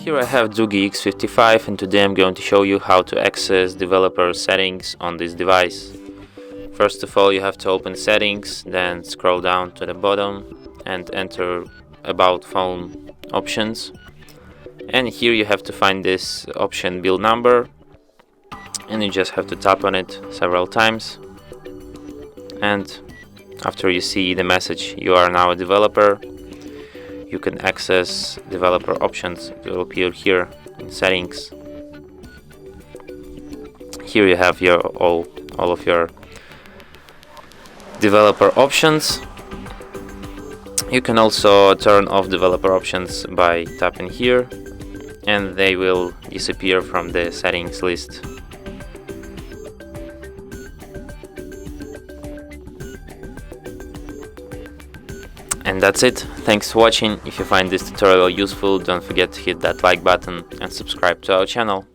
Here I have DOOGEE X55, and today I'm going to show you how to access developer settings on this device. First of all, you have to open settings, then scroll down to the bottom and enter about phone options. And here you have to find this option build number, and you just have to tap on it several times. And after you see the message you are now a developer, you can access developer options. It will appear here in settings. Here you have your all of your developer options. You can also turn off developer options by tapping here, and they will disappear from the settings list. And that's it. Thanks for watching. If you find this tutorial useful, don't forget to hit that like button and subscribe to our channel.